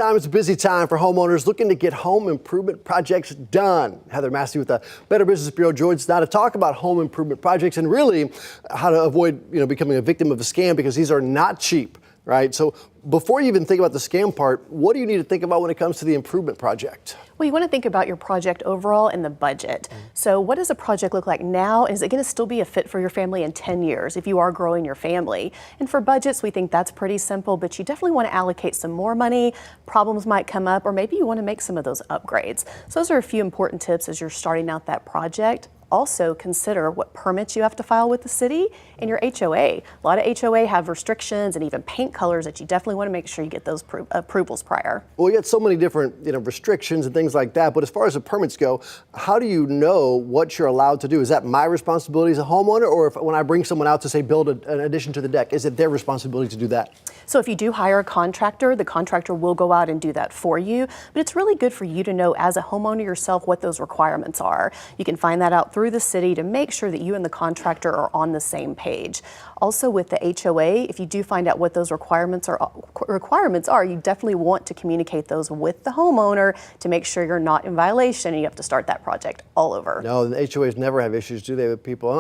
It's a busy time for homeowners looking to get home improvement projects done. Heather Massey with the Better Business Bureau joins us now to talk about home improvement projects and really how to avoid becoming a victim of a scam, because these are not cheap, right? So before you even think about the scam part, what do you need to think about when it comes to the improvement project? Well, you want to think about your project overall and the budget. So what does a project look like now? Is it going to still be a fit for your family in 10 years if you are growing your family? And for budgets, we think that's pretty simple, but you definitely want to allocate some more money. Problems might come up, or maybe you want to make some of those upgrades. So those are a few important tips as you're starting out that project. Also consider what permits you have to file with the city and your HOA. A lot of HOA have restrictions and even paint colors that you definitely want to make sure you get those approvals prior. Well, you got so many different restrictions and things like that, but as far as the permits go, how do you know what you're allowed to do? Is that my responsibility as a homeowner, or when I bring someone out to say build an addition to the deck, is it their responsibility to do that? So if you do hire a contractor, the contractor will go out and do that for you, but it's really good for you to know as a homeowner yourself what those requirements are. You can find that out through the city to make sure that you and the contractor are on the same page. Also with the HOA, if you do find out what those requirements are, you definitely want to communicate those with the homeowner to make sure you're not in violation and you have to start that project all over. No, the HOAs never have issues, do they, with people?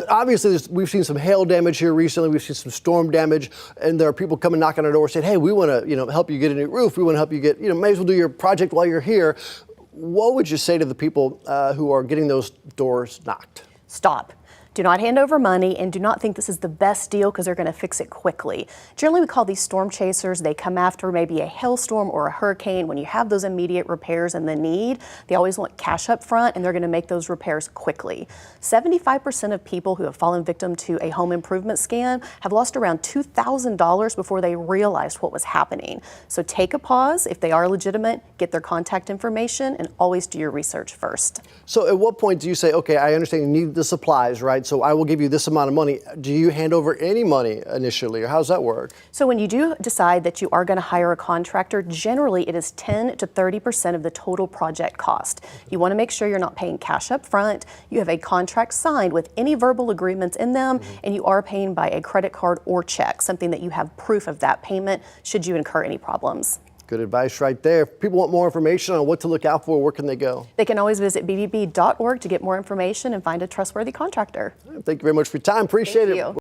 Obviously, we've seen some hail damage here recently. We've seen some storm damage, and there are people coming knocking on our door saying, hey, we want to help you get a new roof. We want to help you get, may as well do your project while you're here. What would you say to the people who are getting those doors knocked? Stop. Do not hand over money, and do not think this is the best deal because they're going to fix it quickly. Generally, we call these storm chasers. They come after maybe a hailstorm or a hurricane. When you have those immediate repairs and the need, they always want cash up front, and they're going to make those repairs quickly. 75% of people who have fallen victim to a home improvement scam have lost around $2,000 before they realized what was happening. So take a pause. If they are legitimate, get their contact information, and always do your research first. So at what point do you say, okay, I understand you need the supplies, right? So I will give you this amount of money. Do you hand over any money initially, or how does that work? So when you do decide that you are going to hire a contractor, generally it is 10 to 30% of the total project cost. You want to make sure you're not paying cash up front, you have a contract signed with any verbal agreements in them, and you are paying by a credit card or check, something that you have proof of that payment should you incur any problems. Good advice right there. If people want more information on what to look out for, where can they go? They can always visit bbb.org to get more information and find a trustworthy contractor. Thank you very much for your time. Appreciate it.